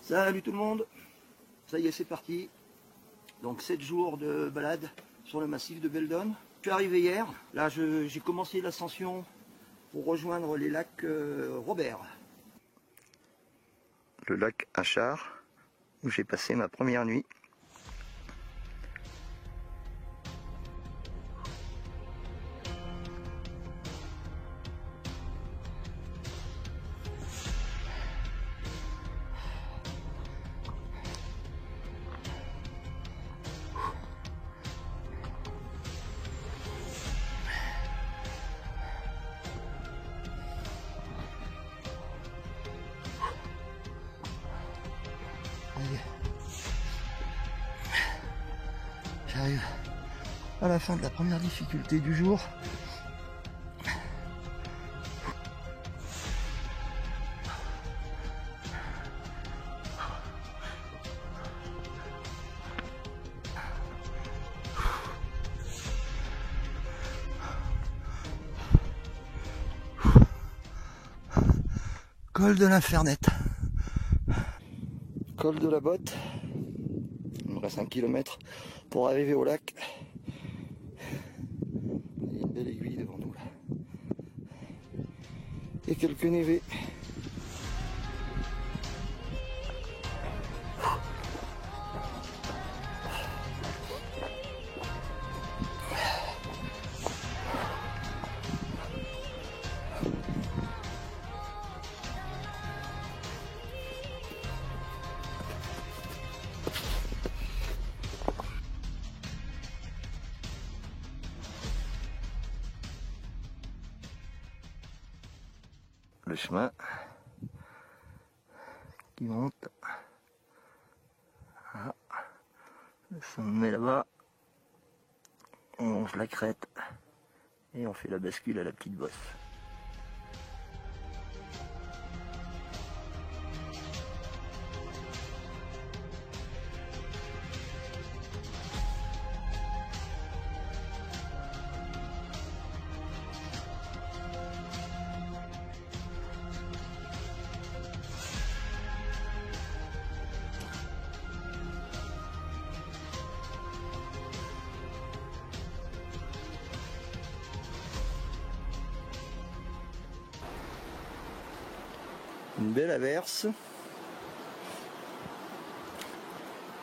Salut tout le monde, ça y est c'est parti. Donc 7 jours de balade sur le massif de Beldon. Je suis arrivé hier, là j'ai commencé l'ascension pour rejoindre les lacs Robert. Le lac Achard, où j'ai passé ma première nuit. J'arrive à la fin de la première difficulté du jour. Col de l'Infernette. Col de la Botte. Il me reste 1 kilomètre pour arriver au lac. Il y a une belle aiguille devant nous là. Et quelques névés. Le chemin qui monte. Ah, le sommet là-bas. On longe la crête et on fait la bascule à la petite bosse. Une belle averse,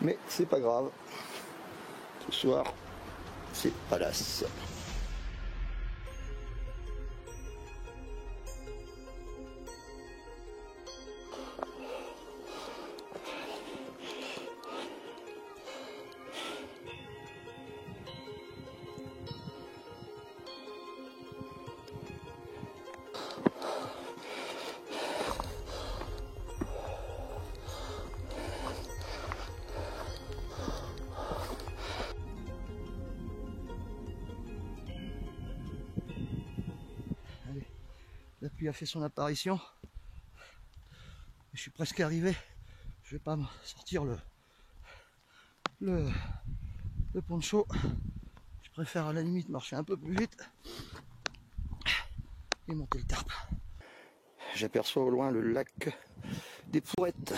mais c'est pas grave, ce soir c'est palace. La pluie a fait son apparition. Je suis presque arrivé. Je vais pas me sortir le poncho. Je préfère à la limite marcher un peu plus vite et monter le tarp. J'aperçois au loin le lac des Pourrettes.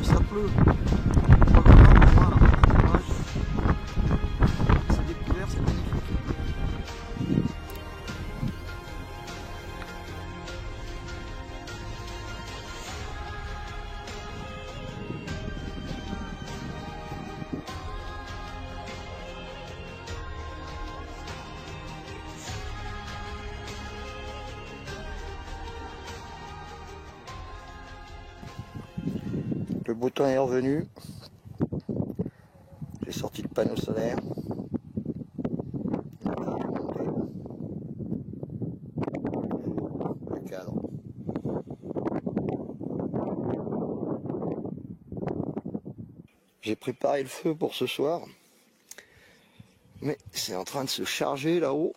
Ça pleut. C'est découvert, c'est magnifique. Le beau temps est revenu. J'ai sorti le panneau solaire. Le cadre. J'ai préparé le feu pour ce soir, mais c'est en train de se charger là-haut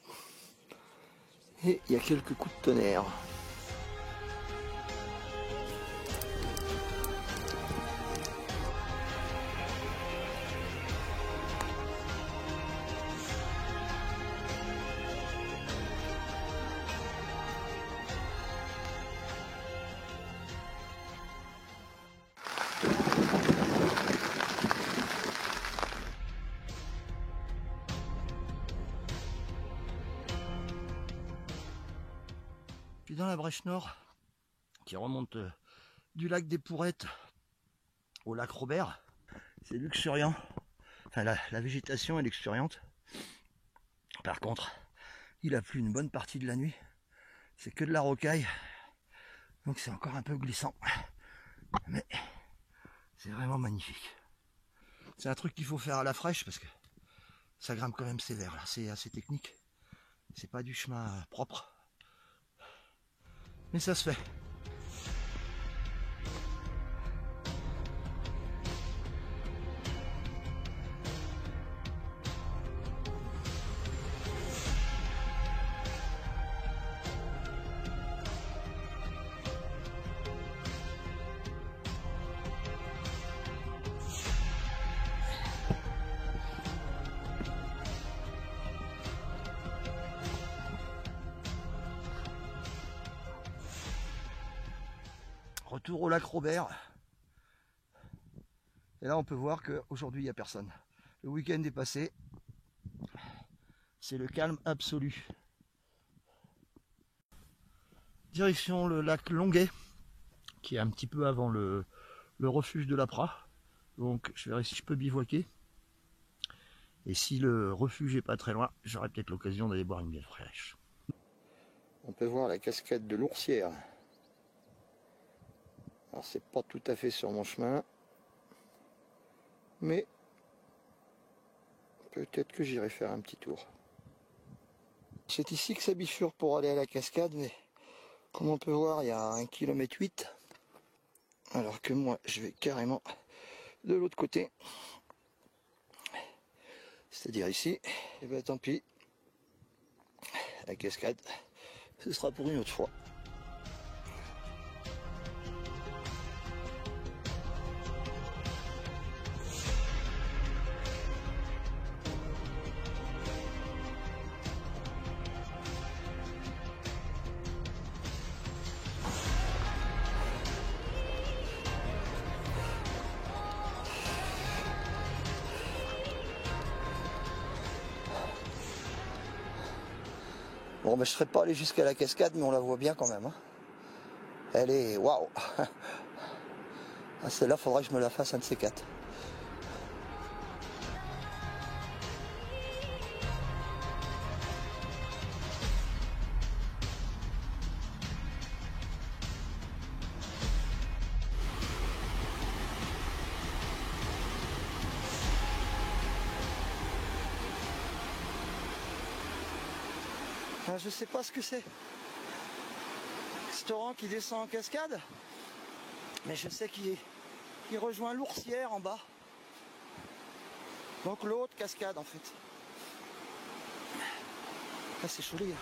et il y a quelques coups de tonnerre. Puis dans la brèche nord, qui remonte du lac des Pourrettes au lac Robert, c'est luxuriant. Enfin, la végétation est luxuriante. Par contre, il a plu une bonne partie de la nuit. C'est que de la rocaille. Donc c'est encore un peu glissant. Mais c'est vraiment magnifique. C'est un truc qu'il faut faire à la fraîche parce que ça grimpe quand même sévère. Là, c'est assez technique. C'est pas du chemin propre. Mais ça se fait. Retour au lac Robert. Et là on peut voir qu'aujourd'hui il n'y a personne. Le week-end est passé. C'est le calme absolu. Direction le lac Longuet, qui est un petit peu avant le refuge de l'Apra. Donc je verrai si je peux bivouaquer. Et si le refuge est pas très loin, j'aurai peut-être l'occasion d'aller boire une bière fraîche. On peut voir la cascade de l'Ourcière. Alors c'est pas tout à fait sur mon chemin, mais peut-être que j'irai faire un petit tour. C'est ici que ça bifurque pour aller à la cascade, mais comme on peut voir, il y a 1,8 km, alors que moi je vais carrément de l'autre côté, c'est-à-dire ici. Et ben tant pis, la cascade, ce sera pour une autre fois. Bon, ben, je ne serais pas allé jusqu'à la cascade, mais on la voit bien quand même. Hein. Elle est waouh. Celle-là, il faudra que je me la fasse un de ces quatre. Je sais pas ce que c'est. Restaurant qui descend en cascade. Mais je sais qu'il rejoint l'Ourcière en bas. Donc l'autre cascade en fait. Ah, c'est joli. Hein.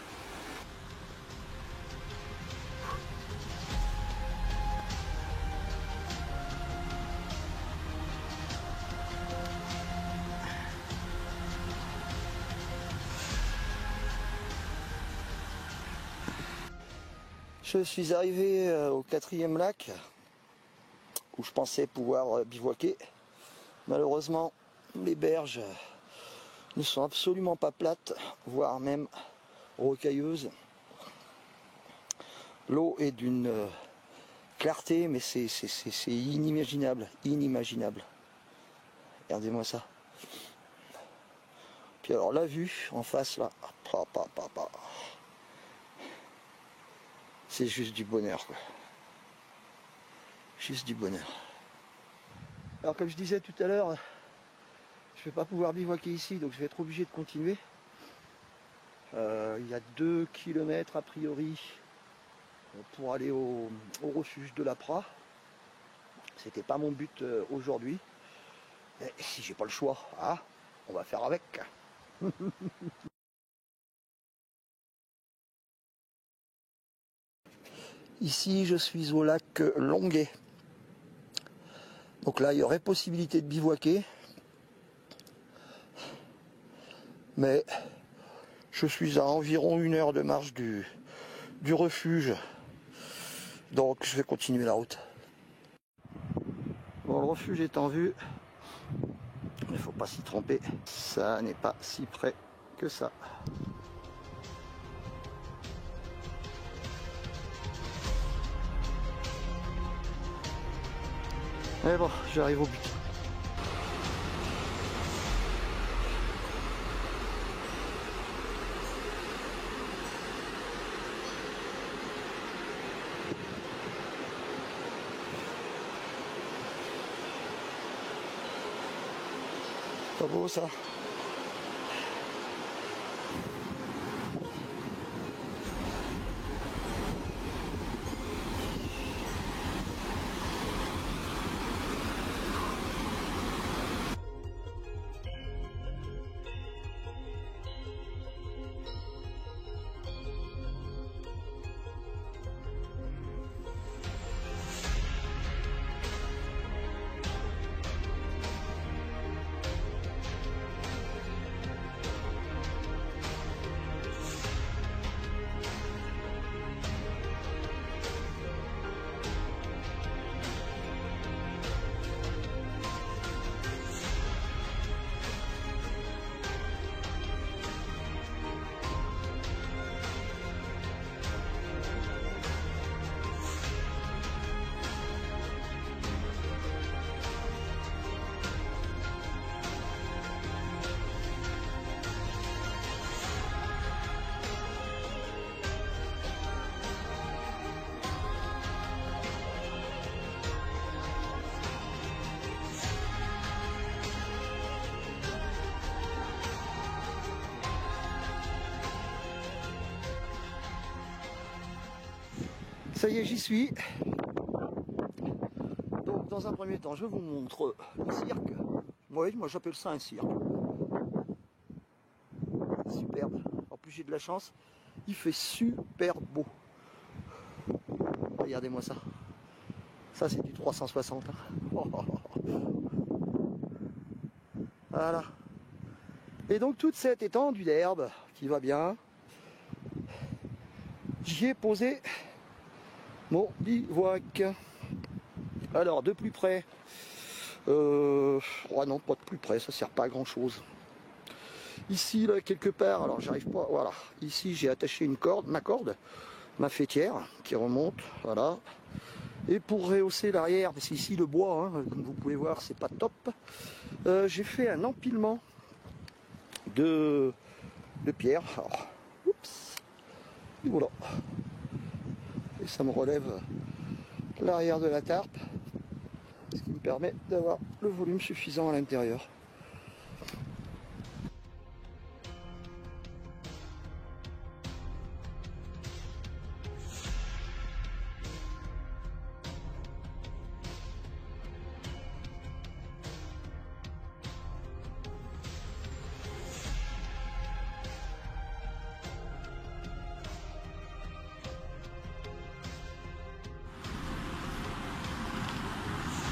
Je suis arrivé au 4e lac où je pensais pouvoir bivouaquer. Malheureusement, les berges ne sont absolument pas plates, voire même rocailleuses. L'eau est d'une clarté, mais c'est inimaginable, inimaginable. Regardez-moi ça. Puis alors la vue en face là, c'est juste du bonheur quoi. Juste du bonheur. Alors comme je disais tout à l'heure, je vais pas pouvoir bivouaquer ici, donc je vais être obligé de continuer. Il y a 2 km a priori pour aller au refuge de l'Apra. C'était pas mon but aujourd'hui. Et si j'ai pas le choix, hein, on va faire avec. Ici, je suis au lac Longuet. Donc là, il y aurait possibilité de bivouaquer. Mais je suis à environ 1 heure de marche du refuge. Donc je vais continuer la route. Bon, le refuge est en vue. Il ne faut pas s'y tromper. Ça n'est pas si près que ça. Mais bon, j'arrive au but. Pas beau ça? Ça y est, j'y suis. Donc dans un premier temps, je vous montre le cirque. Oui, moi j'appelle ça un cirque. Superbe. En plus j'ai de la chance, il fait super beau. Regardez-moi ça. Ça c'est du 360. Voilà. Et donc toute cette étendue d'herbe qui va bien, j'y ai posé mon bivouac. Alors de plus près, oh non, pas de plus près, ça sert pas à grand chose. Ici, là, quelque part, alors j'arrive pas, voilà. Ici, j'ai attaché une corde, ma fêtière, qui remonte, voilà. Et pour rehausser l'arrière, parce qu'ici le bois, hein, comme vous pouvez voir, c'est pas top. J'ai fait un empilement de pierre. Alors, oups, et voilà. Et ça me relève l'arrière de la tarpe, ce qui me permet d'avoir le volume suffisant à l'intérieur.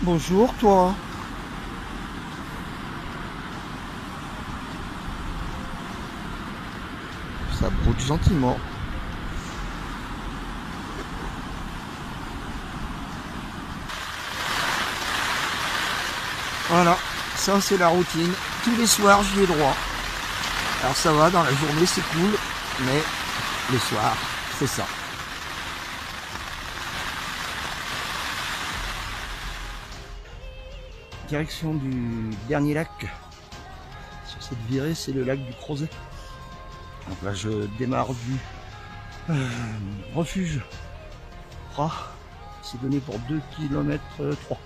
Bonjour toi. Ça broute gentiment. Voilà, ça c'est la routine. Tous les soirs j'y ai droit. Alors ça va, dans la journée c'est cool, mais le soir c'est ça. Direction du dernier lac. Sur cette virée, c'est le lac du Crozet. Donc là, je démarre du refuge. C'est donné pour 2 km 3.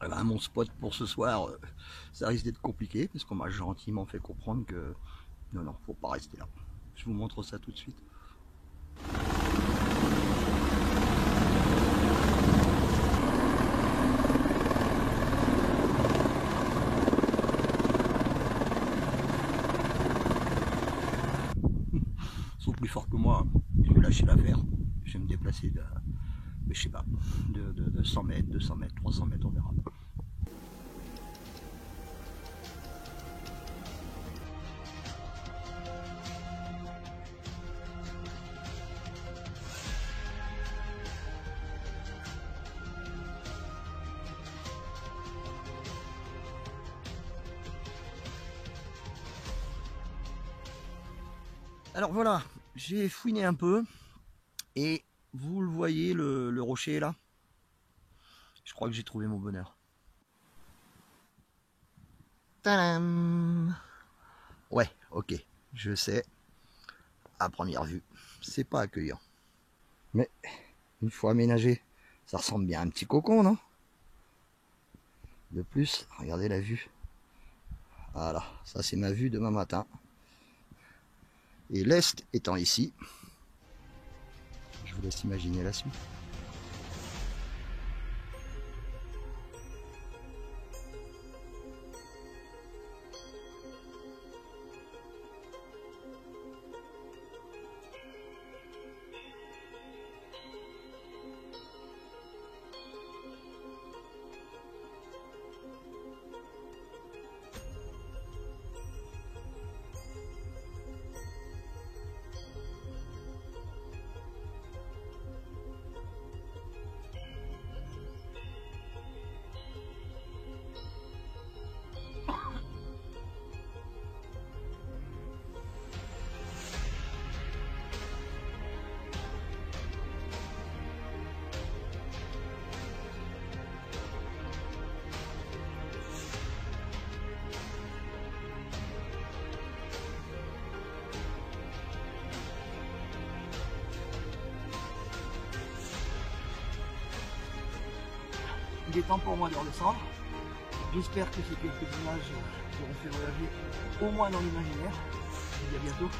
Eh ben, mon spot pour ce soir, ça risque d'être compliqué parce qu'on m'a gentiment fait comprendre que non, faut pas rester là. Je vous montre ça tout de suite. Ils sont plus forts que moi. Je vais lâcher l'affaire. Je vais me déplacer de, je sais pas, de 100 mètres, 200 mètres, 300 mètres, on verra. Alors voilà, j'ai fouiné un peu et vous le voyez, le rocher là. Je crois que j'ai trouvé mon bonheur. Tadam! Ouais, ok, je sais, à première vue, c'est pas accueillant. Mais une fois aménagé, ça ressemble bien à un petit cocon, non? De plus, regardez la vue. Voilà, ça c'est ma vue demain matin. Et l'est étant ici, je vous laisse imaginer la suite. Il est temps pour moi de redescendre. J'espère que ces quelques images vous auront fait voyager au moins dans l'imaginaire. Je vous dis à bientôt.